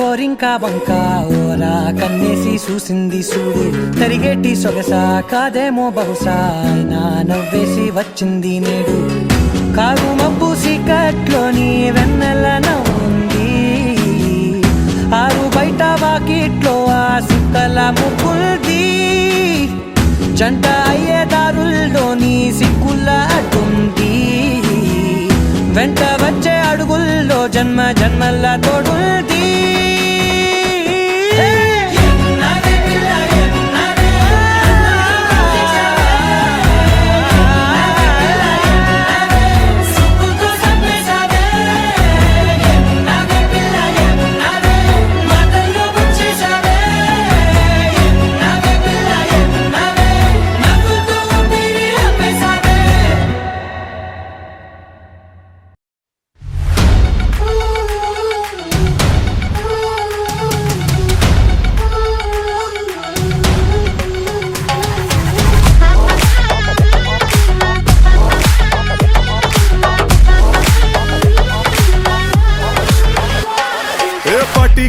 గోరింకా వంక ఓరా కన్నేసి చూసింది చూడు తరిగేటి సొగసా కాదేమో బహుశా అయినా నవ్వేసి వచ్చింది నేడు కారు మబ్బు సీకట్లోని వెన్నెల నవ్వుంది ఆరు బయట వాకిట్లో ఆ సుక్కల ముగ్గుల్ది జంట అయ్యే దారుల్లోని సిక్కుల అడ్డుంది వెంట వచ్చే అడుగుల్లో జన్మ జన్మల తోడుంది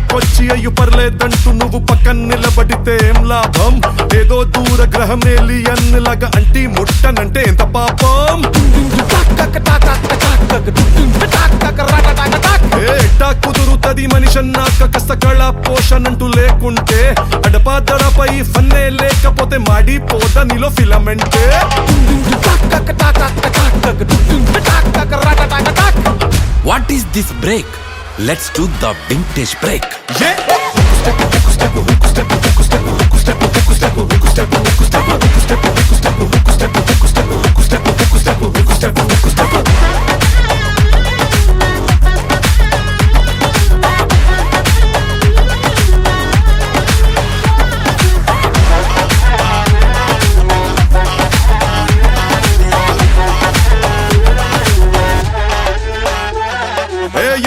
కొచ్చి అయ్యు పర్లేదంటూ నువ్వు పక్కన నిలబడితే ఏం లాభం ఏదో దూర గ్రహం ఏలియన్ లాగా అంటి ముట్టనంటే ఎంత పాపం ఎట్టా కుదురుతది మనిషన్నాక కష్ట కళ పోషణంటూ లేకుంటే అడపాదడపై ఫన్నే లేకపోతే మాడిపోద నీలో ఫిలమెంటే what is this break? Let's do the vintage break.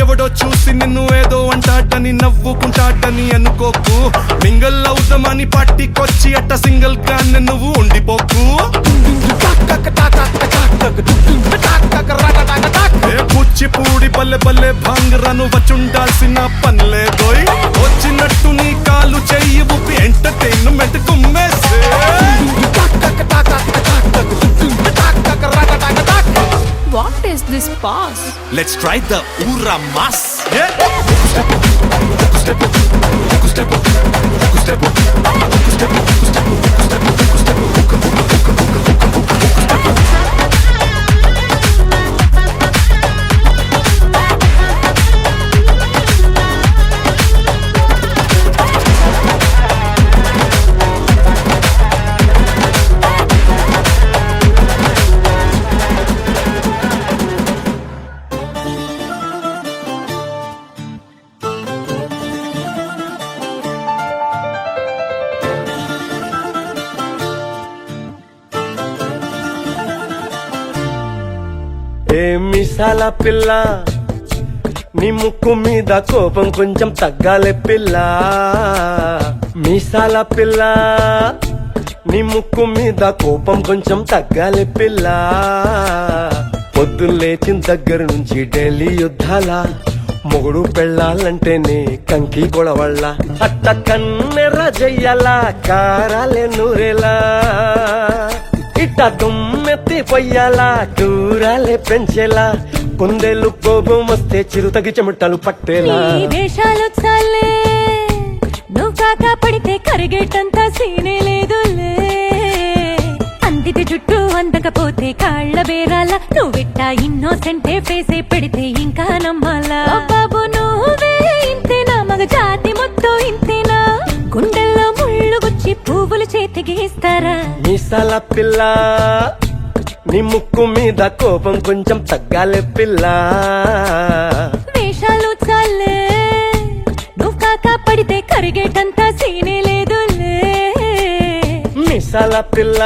ఎవడో చూసి నిన్ను ఏదో అంటాడని నవ్వుకుంటాడని అనుకోకు మింగల్ అవుదామని పార్టీకొచ్చి అట్ట సింగిల్ గా నువ్వు ఉండిపోకు కూచిపూడి బల్లె బల్లె భాంగరాను వచ్చుండాల్సిన పనిలేదోయ్ వచ్చినట్టు నీ కాలు చెయ్యి ఊపి ఎంటర్టైన్మెంట్ కుమ్మేసే What is this pass? Let's try the Ura Mas. మీసాల పిల్ల నీ ముక్కు మీద కోపం కొంచెం తగ్గాలే పిల్ల మీసాల పిల్ల నీ ముక్కు మీద కోపం కొంచెం తగ్గాలే పిల్ల పొద్దున్న లేచిన దగ్గర నుంచి ఢిల్లీ యుద్ధాల మొగుడు పెళ్ళాలంటేనే కంకి గొడవళ్ళ అట్ట కన్నెర్ర చెయ్యాలా కారాలే నూరేలా ఇట్ట దుమ్మెత్తి పొయ్యాలా కూరాలే పెంచేలా కొందేళ్ళు కోపం వస్తే చిరుతగి చెమటలు పట్టేలా వేషాలు చాలే నువ్వు కాక పడితే కరిగేటంత సీనే లేదులే అందితే జుట్టు అందకపోతే కాళ్ళ బేరాల నువ్విట్ట ఇన్నోసెంటే ఫేసే పెడితే ఇంకా నమ్మాలా బాబు నువ్వే ఇంతేనా మగ జాతి మొత్తం ఇంతేనా గుండెల్లో ముళ్ళు గుచ్చి పువ్వులు చేతికి ఇస్తారా మీసాల పిల్ల నీ ముక్కు మీద కోపం కొంచెం తగ్గాలే పిల్ల వేషాలు చాలే నువ్వు కాక పడితే కరిగేటంత సీనే లేదులే మీసాల పిల్ల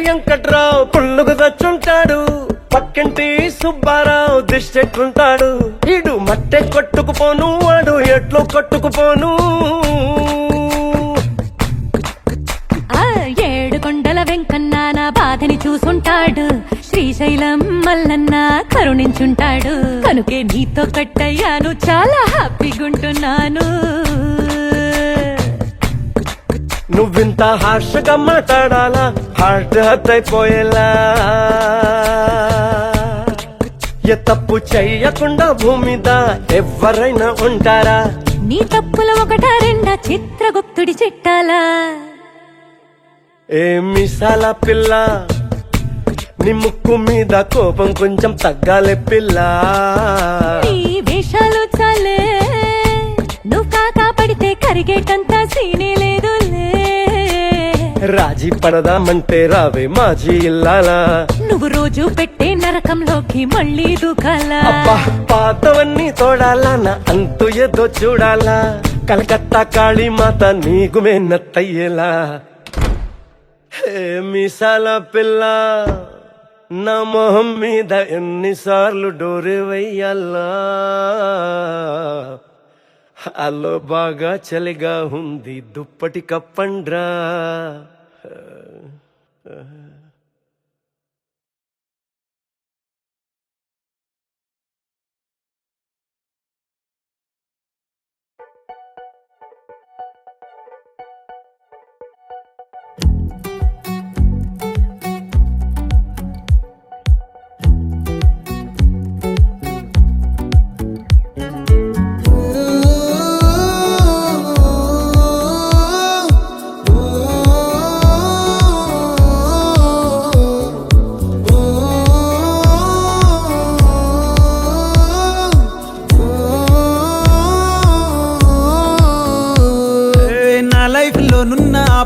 వెంకట్రావు పుల్లుకు తెచ్చుంటాడు, పక్కింటి సుబ్బారావు దిష్టెట్లుంటాడు. ఇడు మట్టె కొట్టుకుపోను, వాడు ఎట్లో కొట్టుకుపోను. ఆ ఏడు కొండల వెంకన్న నా బాధని చూసుంటాడు, శ్రీశైలం మల్లన్న కరుణించుంటాడు. కనుకే నీతో కట్టయ్యాను, చాలా హ్యాపీగుంటున్నాను. నువ్వింత హార్షగా మాట్లాడాలా, హార్ట్ హర్ట్ అయిపోయేలా. ఏ తప్పు చెయ్యకుండా భూమి మీద ఎవరైనా ఉంటారా? నీ తప్పుల ఒకటా రెండా చిత్రగుప్తుడి చిట్టాలా. ఏ మిసాల పిల్ల, నీ ముక్కు మీద కోపం కొంచెం తగ్గాలే పిల్ల. నీ వేషాలు చాలే, నువ్వు కాకా పడితే కరిగేటంత సీనే లేదులే. రాజీ పడదామంటే రావే మాజీ ఇల్లాలా. నువ్వు రోజు పెట్టే నరకంలోకి మళ్ళీ దూకాలా. అబ్బా పాతవన్నీ తోడాలా, నా అంతు ఏదో చూడాలా. కలకత్తా కాళీమాత నీకు మేనత్తయ్యేలా. హే మిసాల పిల్ల, నా మొహం మీద ఎన్నిసార్లు డోరే వెయ్యాలా. అల్లో బాగా చలిగా ఉంది, దుప్పటి కప్పండ్రా.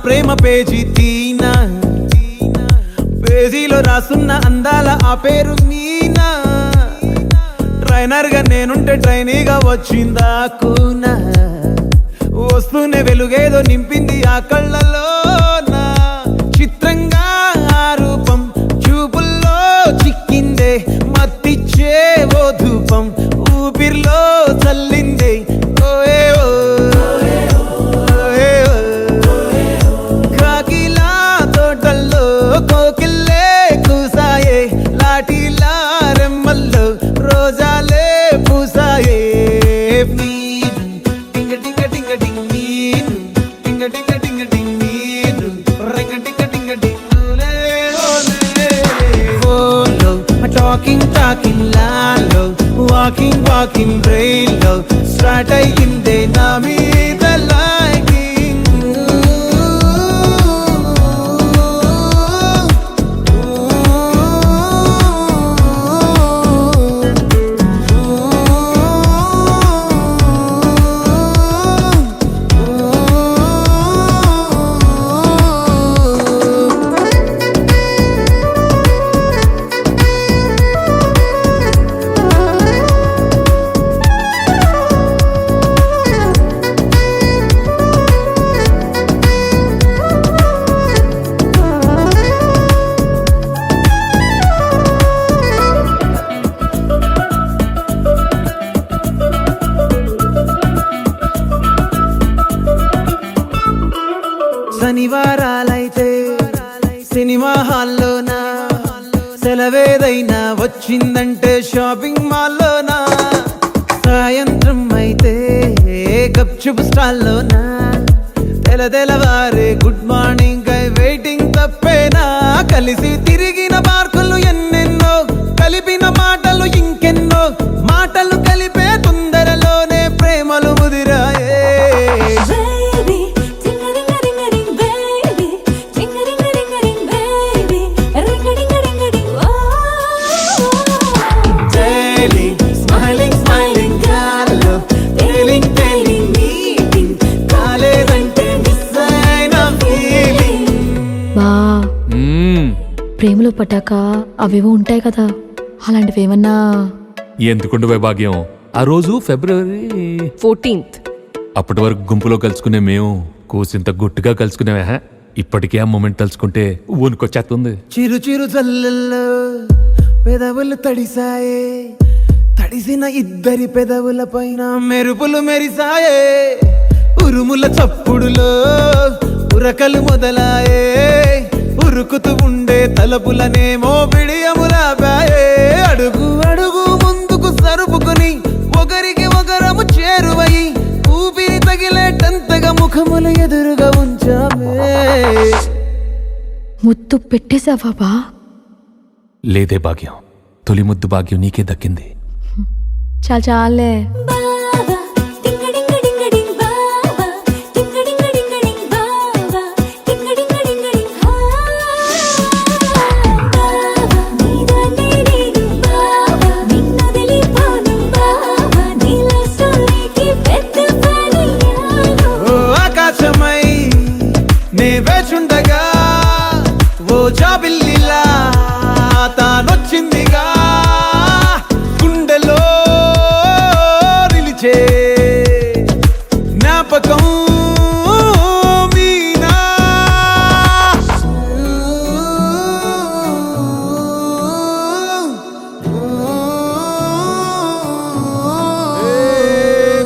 ప్రేమ పేజీ తీనా, పేజీలో రాసున్న అందాల ఆ పేరు మీనా. ట్రైనర్ గా నేనుంటే ట్రైనీగా వచ్చిందా కూనా. వస్తూనే వెలుగేదో నింపింది ఆ కళ్ళలోన. చిత్రంగా ఆ రూపం చూపుల్లో చిక్కిందే, మత్తిచ్చే ఓ ధూపం ఊపిరిలో చల్లిందే. ఓయే ఓ కోకిల్లే కూసాయే, లాఠీలా రెమ్మల్లో రోజాలే పూసాయే. టింగ టింగ టింగ టింగ్ నీరు, టింగ టింగ టింగ టింగ్ నీరు, రింగ టింగ టింగ టింగులే ఓలో. టాకింగ్ టాకింగ్ లాలో, వాకింగ్ వాకింగ్ బ్రెయిన్లో స్టార్ట్ అయ్యిందే నా మీద లైకింగ్. శనివారాలైతే సినిమా హాల్లోనా, సెలవేదైనా వచ్చిందంటే షాపింగ్ మాల్లోనా. సాయంత్రం అయితే గప్చుప్ స్టాల్లోనా, తెలవారే గుడ్ మార్నింగ్ కై వెయిటింగ్ తప్పేనా. కలిసి తిరిగిన పార్కులు ఎన్నెన్నో, కలిపిన మాటలు ఇంకెన్నో. మాటలు కలిపే తొందరలోనే ప్రేమలు ముదిరాయే. ప్రేమలో పట్టాక అవేవో ఉంటాయి కదా, అలాంటివి ఏమన్నా? ఎందుకుండు వైభాగ్యం, ఆ రోజు ఫిబ్రవరి 14th. అప్పటి వరకు గుంపులో కలుసుకునే మేము కూసింత గుట్టుగా కలుసుకునేవా? ఇప్పటికే ఆ మూమెంట్ తలుచుకుంటే ఊనుకొచ్చేస్తుంది. చిరు చిరు జల్లెల్లో పెదవులు తడిసాయే, తడిసిన ఇద్దరి పెదవుల పైన మెరుపులు మెరిసాయే, ఉరుముల చప్పుడులో ఉరకలు మొదలాయే, ఉరుకుతూ ఉండే తలపులనేమో బిడియములాపాయే. అడుగు అడుగు ముందుకు సరుపుకుని ఒకరికి ఒకరము చేరువై ఊపిరి తగిలేటంతగా ముఖములు ఎదురుగా ఉంచామే. ముద్దు పెట్టేశావా బా? లేదే భాగ్యం, తొలి ముద్దు భాగ్యం నీకే దక్కింది. చాలే బావా టింగడింగ డింగడింగ్ బావా టింగడింగ డింగడింగ్ బావా టింగడింగ డింగడింగ్ హా బావా నీదానే నేను బావా నిన్ను తెలిపోను బావా నీలో స్టోరీకి పెద్ద ఫ్యానయ్యాను. ఓ ఆకాశమై నే వేచుండగా ఓ జాబిల్లిలా తానొచ్చిందిగా, గుండెలో నిలిచే జ్ఞాపకం మీనా.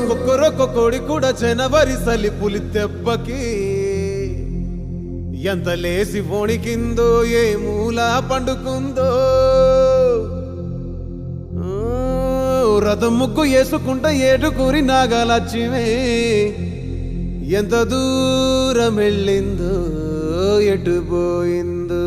కొక్కరొక్క కోడి కూడా జనవరి సలి పులి దెబ్బకి ఎంత లేసి వణికిందో, ఏ మూల పండుకుందో. రథం ముగ్గు వేసుకుంట ఏటుకూరి నాగలక్ష్మి ఎంత దూరం వెళ్ళిందో, ఎటు పోయిందో.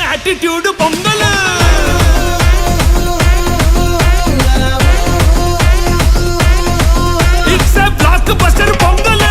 Attitude Pongal. It's a blockbuster Pongal.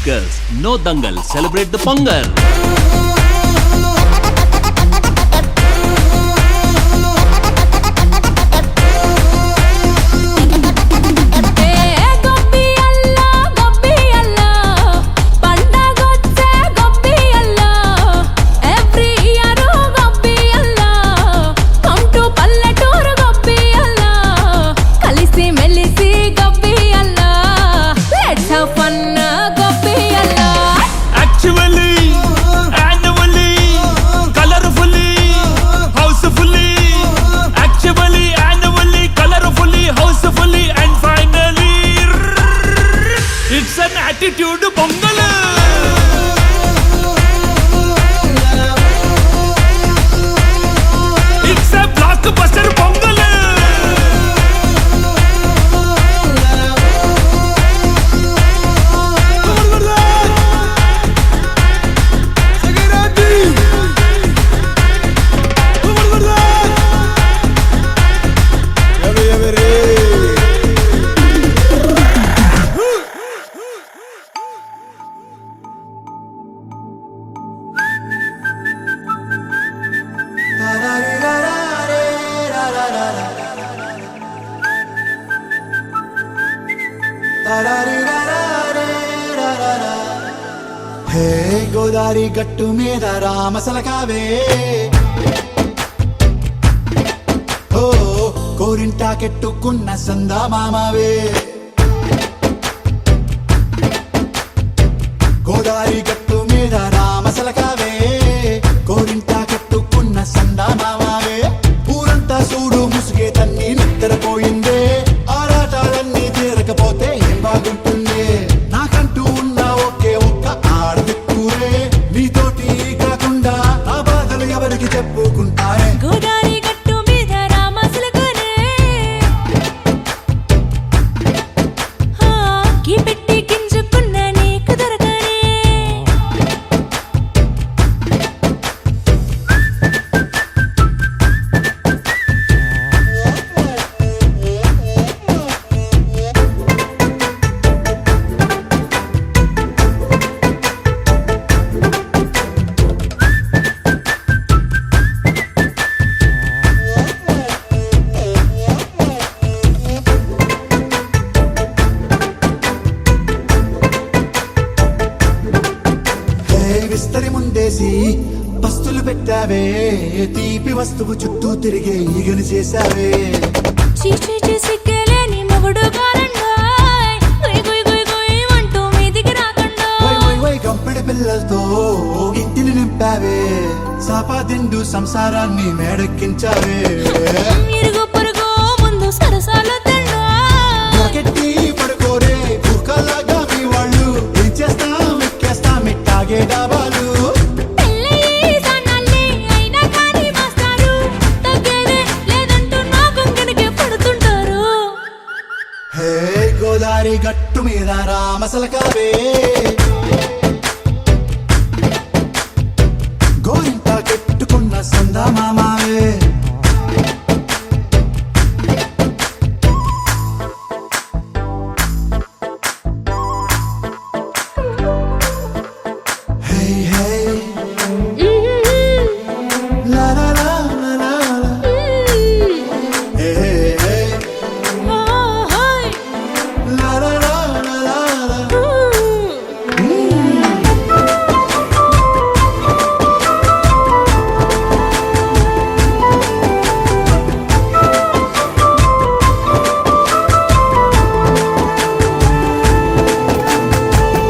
Girls, no dangal, celebrate the Pongal. Attitude Pongal. It's a blockbuster Pongal. Hey Godari గట్టు మీద రామసలకావే, ఓ గోరింటాకెట్టుకున్న సందా మామవే గోదారి గట్టు మీద రామసలకావే గోరింటాకెట్టుకున్న సందా మామవే ఊరంతా చూడు ముసుగే తన్ని నిద్రపోయిందే ఆరాటాలన్నీ తీరకపోతే ఏం బాగుంటుంది నాకంటూ ఉన్న ఒకే ఒక్క ఆడదిక్కురే నీతోటి కాకుండా నా బాధలు ఎవరికి చెప్పుకుంటారే గోదారి గట్టు మీద రామసులకనే కీ పెట్టి గింజుకున్న నీకు దొరకనే విస్తరి ముందేసి పస్తులు పెట్టావే తీపి వస్తువు చుట్టూ తిరిగే ఈగలు చేశావే చీచీ సిగ్గలేని మొగుడు కారండాయ్ గుయ్ గుయ్ గుయ్ గుయ్ అంటూ మీదికి రాకండా వై వై వై గంపెడి పిల్లలతో ఇంటిని నింపావే సాపాదిండు సంసారాన్ని మేడెక్కించావే ఇరుగు పొరుగు ముందు సరసాలు తండా నాకెట్టి పడుకోరే కుక్కలాగా మీ వాళ్ళు ఏం చేస్తాం ఎక్కేస్తాం ఇట్టాగే డాబాలు పెళ్ళయి సన్నాళ్ళే అయినా కానీ మాస్తారు తగ్గేదే లేదంటూ నా కొంగనికే పడుతుంటారు హే గోదారి గట్టు మీద రామసలకావే గోరింటా కెట్టుకున్న సందా మామావే హే హే లా లా లా లా లా లా. హే హే హే లా లా లా లా లా లా.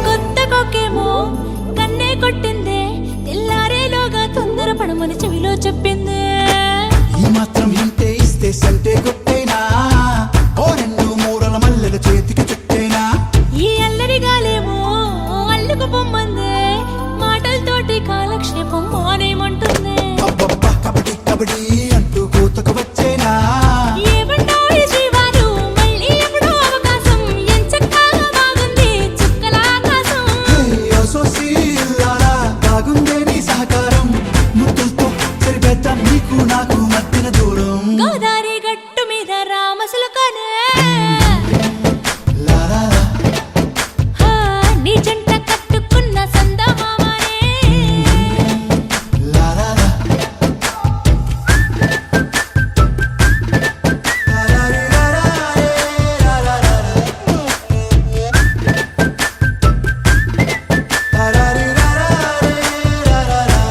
కొత్త కొక్కేమో కన్నే కొట్టిందే తెల్లారేలోగా తొందర పడమని చెవిలో చెప్పిందే ఈ మాత్రం ఇంటే ఇస్తే సంటే కొట్టేనా ఓ రెండు మూరల మల్లెల చేతికి చుట్టేనా ఈ అల్లరి గాలేమో అల్లుకు పొమ్మందే మాటలతోటి కాలక్షేపం మానేమంటుంది అబ్బబ్బా కబడ్డీ కబడ్డీ అంటూ కూతకు వచ్చేనా ఏమంటావు ఈ శ్రీవారు మళ్ళీ ఎప్పుడో అవకాశం ఎంచక్కా బాగుంది చుక్కల ఆకాశం హే అసోసి ఇల్లారా బాగుందే నీ సహకారం ముద్దులతో సరిపెద్దాం నీకు నాకు మధ్యన దూరం గోదారి గట్టు మీద రామసులకనే లా లా లా. నీ జంట కట్టుకున్న సందమామనే లా లా లా. లా లా రీ లా లా రే, లా లా లా లా. లా లా రీ లా లా రే, లా లా లా.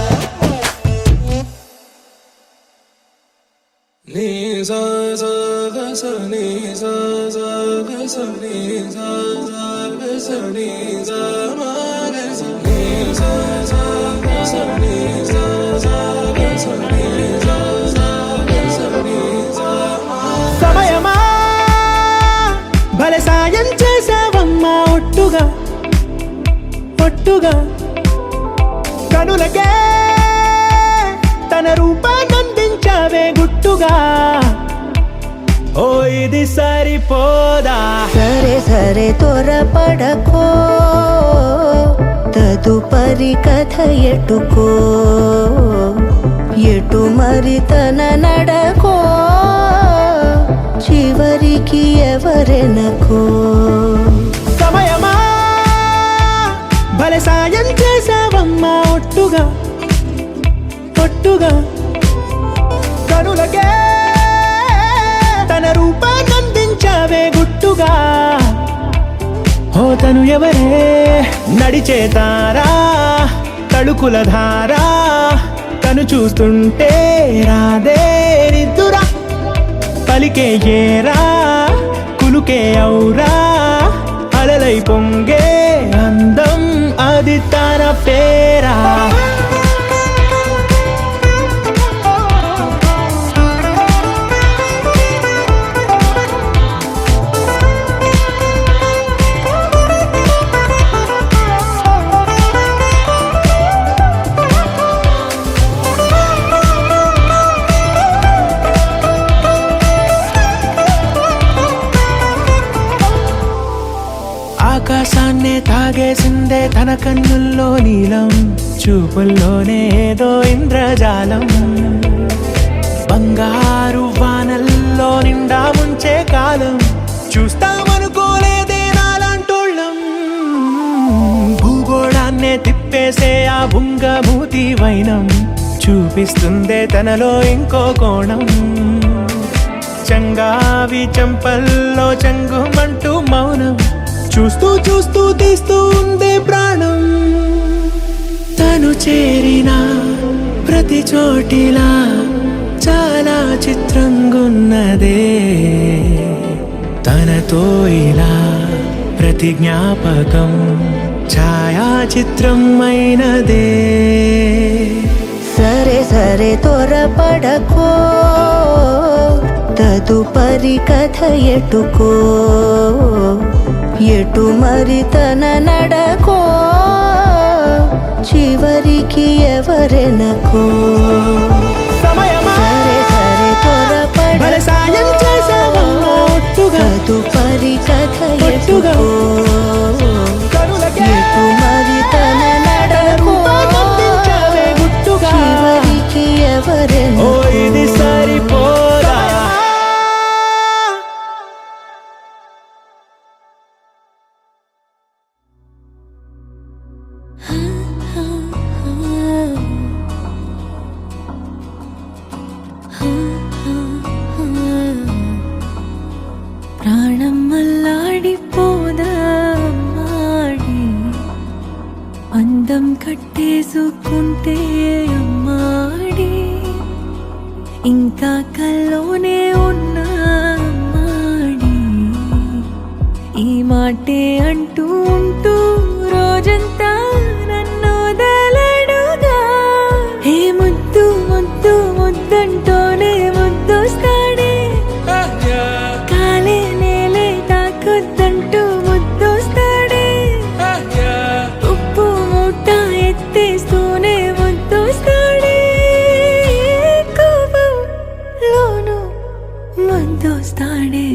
సమయమా భలే సాయం చేసావమ్మా ఒట్టుగా ఒట్టుగా కనులకే తన రూపాన్నందించావే గుట్టుగా ఓ ఇది సరిపోదా సరే సరే త్వరపడకో తదుపరి కథ ఎటుకో ఎటు మరి తన నడకో చివరికి ఎవరెనకో సమయమా భలే సాయం చేసావమ్మా ఒట్టుగా ఒట్టుగా కనులకే తన రూపాన్నందించావే గుట్టుగా ఓ తను ఎవరే నడిచే తారా తళుకుల ధారా తను చూస్తుంటే రాదే నిద్దురా పలికే ఏరా కులుకే ఔరా అలలై పొంగే అందం అది తన పేరా ఆకాశాన్నే తాగేసిందే తన కన్నుల్లో నీలం చూపుల్లోనే ఏదో ఇంద్రజాలం బంగారు వానల్లో నిండా ముంచే కాలం చూస్తామనుకోలేదే నాలాంటోళ్ళం భూగోళాన్నే తిప్పేసే ఆ బుంగమూతి వైనం చూపిస్తుందే తనలో ఇంకో కోణం చంగావి చంపల్లో చంగుమంటూ మౌనం చూస్తూ చూస్తూ తీస్తూ ఉందే ప్రాణం తను చేరిన ప్రతి చోటిలా చాలా చిత్రంగున్నదే తనతో ఇలా ప్రతి జ్ఞాపకం ఛాయాచిత్రం అయినదే సరే సరే త్వరపడకో తదుపరి కథ ఎటుకో ఎటు మరి తన నడకో చివరికి ఎవరెనకో సరే సరే త్వరపడ సాయం చేసావమ్మా ఒట్టుగా తదుపరి కథ ఎటుకో కనులకే ఎటు మరి తన నడకో కనిపించావే గుట్టుగా చివరికి ఓ ఎవరెనకో ఇది సరిపోదా ప్రాణం మల్లాడిపోదా మాడి అందం కట్టేసుకుంటే అమ్మాడి ఇంకా కల్లోనే ఉన్నా మాడి ఈ మాటే అంటూ ఉంటూ రోజంతా నన్ను వదలడుగా హే ముద్దు ముద్దు ముద్దంటూనే ముద్దొస్తాడే కాలే నేలే తాకొద్దంటూ ముద్దొస్తాడే ఉప్పు మూట ఎత్తేస్తూనే ముద్దొస్తాడే కోపంలోను ముద్దొస్తాడే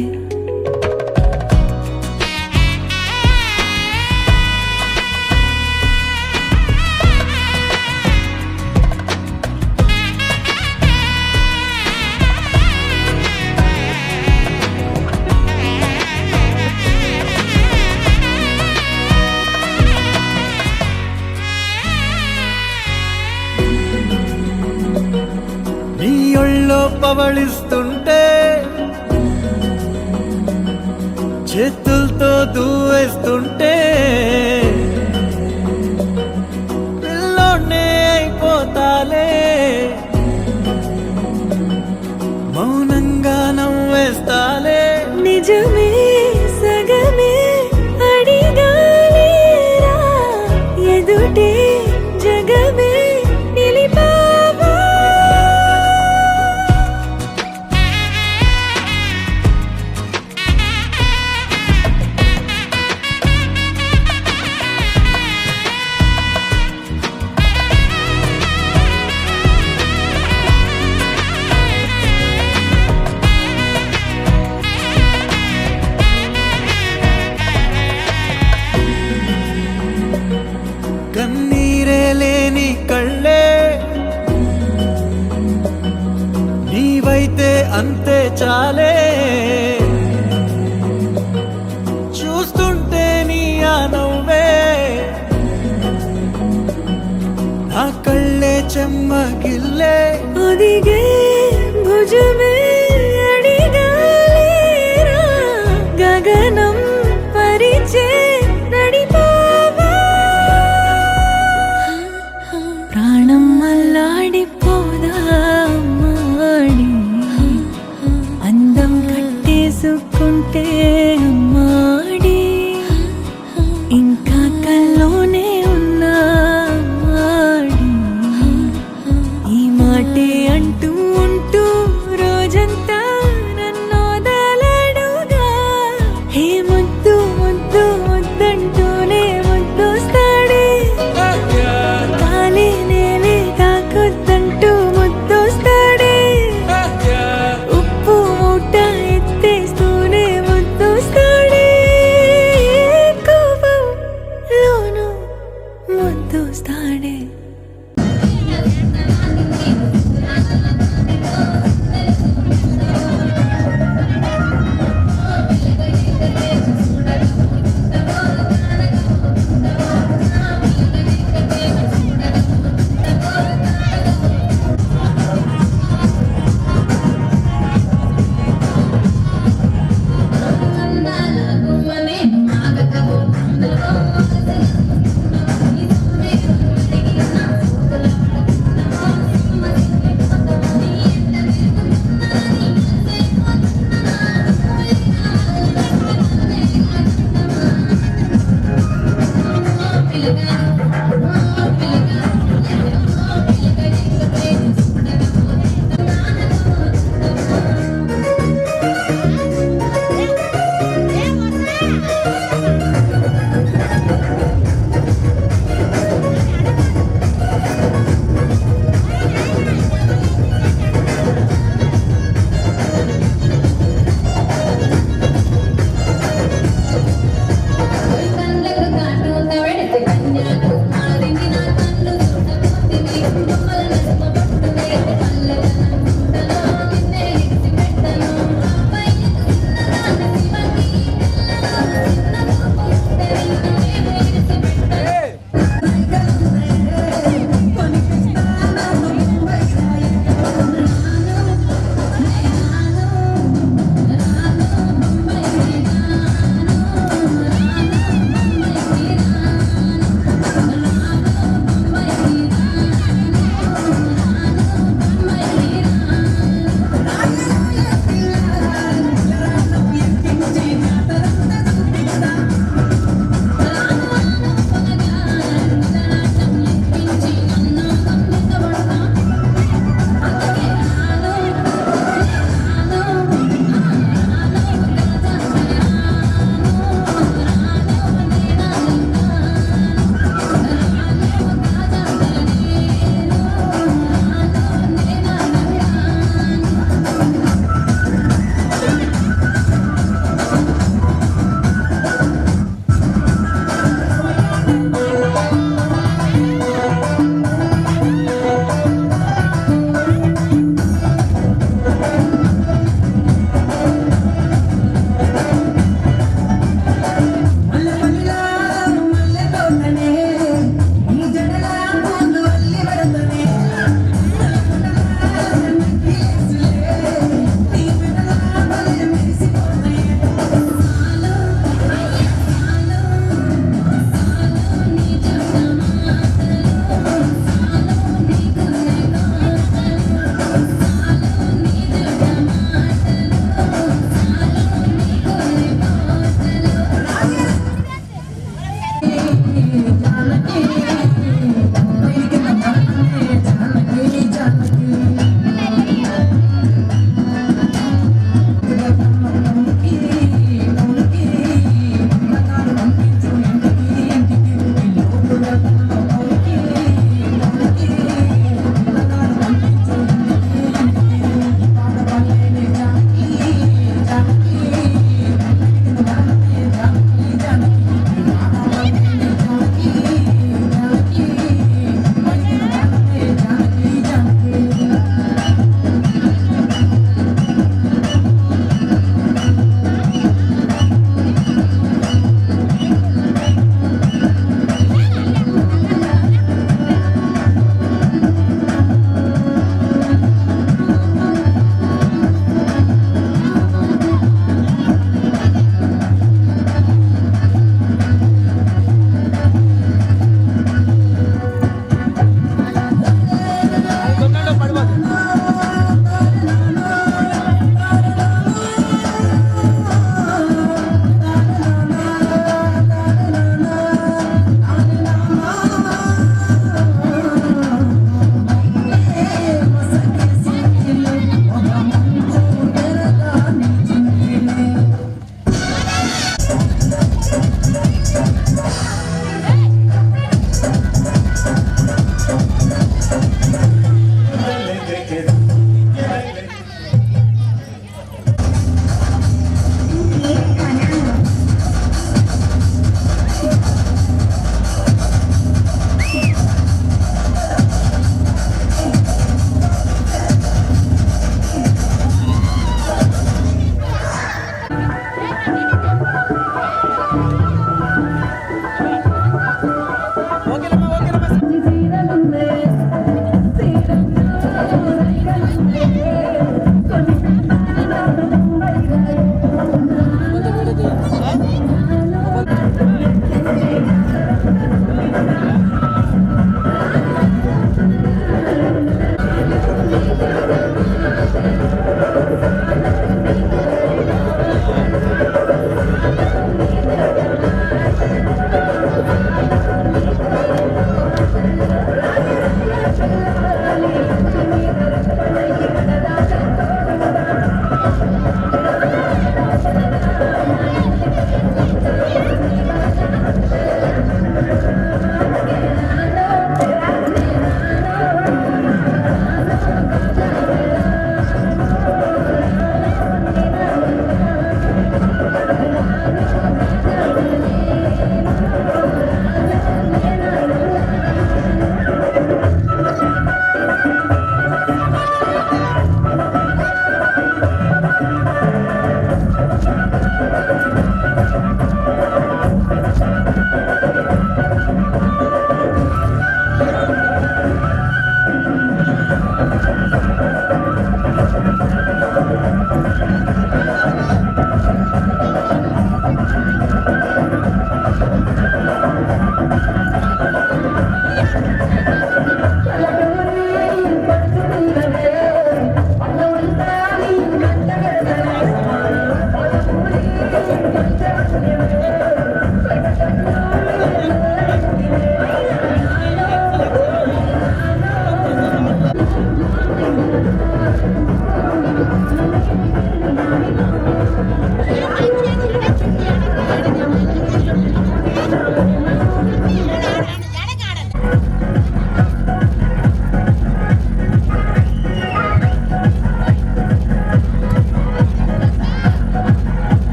నీ ఒళ్ళో పవళిస్తుంటే చేతులతో దూవేస్తుంటే పిల్లోనే అయిపోతాలే మౌనంగా నవ్వేస్తాలే నిజమే సగమే అడిగాలేరా ఎదుటే జగమే నిలిపావా కన్నీరే లేని కళ్ళే నీవైతే అంతే చాలే చూస్తుంటే నీ ఆ నవ్వే నా కళ్ళే చెమ్మగిల్లే ఒదిగే భుజమే అడిగాలేరా గగనం పరిచే నడిపావా ప్రాణం మల్లాడిపోదా మాడి అందం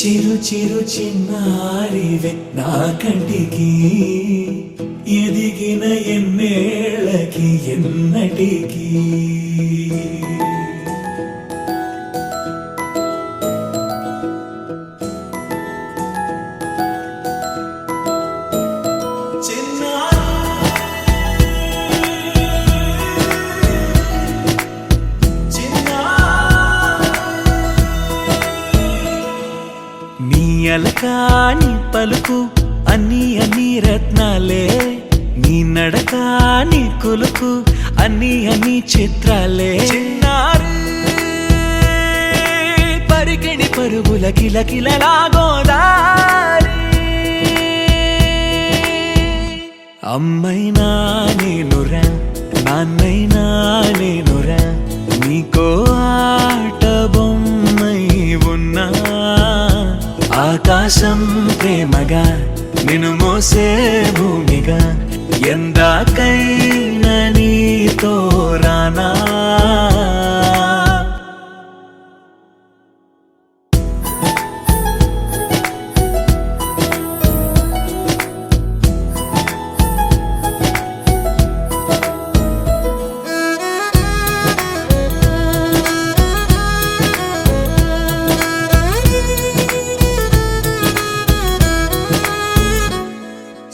చిరు చిరు చిన్నారివే నా కంటికి ఎదిగిన ఎన్నేళ్ళకి ఎన్నటికి నీ అలకాని పలుకు అన్ని అన్ని రత్నాలే నీ నడకాని కొలుకు అన్ని అన్ని చిత్రాలే చిన్నారు పరికిణి పరుగుల కిలకిలలాగోదారి అమ్మైనా నేనురా నాన్నైనా నేనురా నీకో ఆట బొమ్మై ఉన్నా ఆకాశం ప్రేమగా నిన్ను మోసే భూమిగా ఎందాకైనా నీతో రానా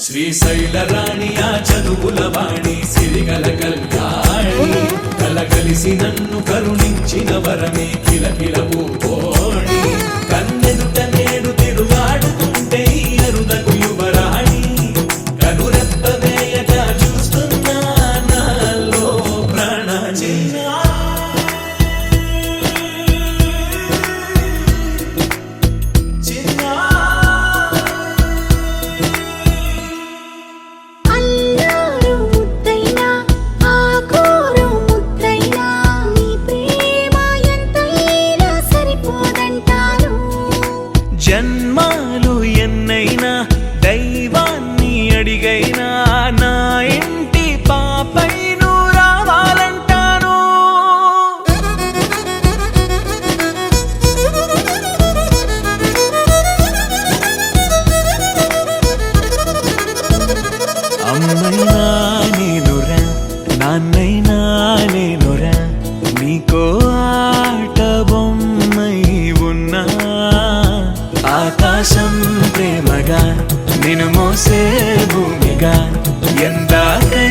శ్రీశైల రాణి ఆ చదువుల వాణి సిరిగల కల్యాణి కలగలిసి నన్ను కరుణించిన వరమే కిలకిల పూకోణి కన్నెదుట నేడు తిరుగాడుతుంటే అరుదకు యువరాణి కనురెప్ప వేయగా చూస్తున్నా నాలో ప్రాణ అల్లారు ముద్దైనా ఆకోరు ముద్దైనా నీ ప్రేమ ఎంతైనా సరిపోదంటాను జన్మాలు ఎన్నైనా దైవాన్ని అడిగైనా నా ఇంటి పాపై నువ్వు రావాలంటాను అమ్మైనా నేనురా నాన్నైనా నేనురా నీకో ఆట బొమ్మై ఉన్నా ఆకాశం ప్రేమగా నిన్ను మోసే భూమిగా ఎందాకై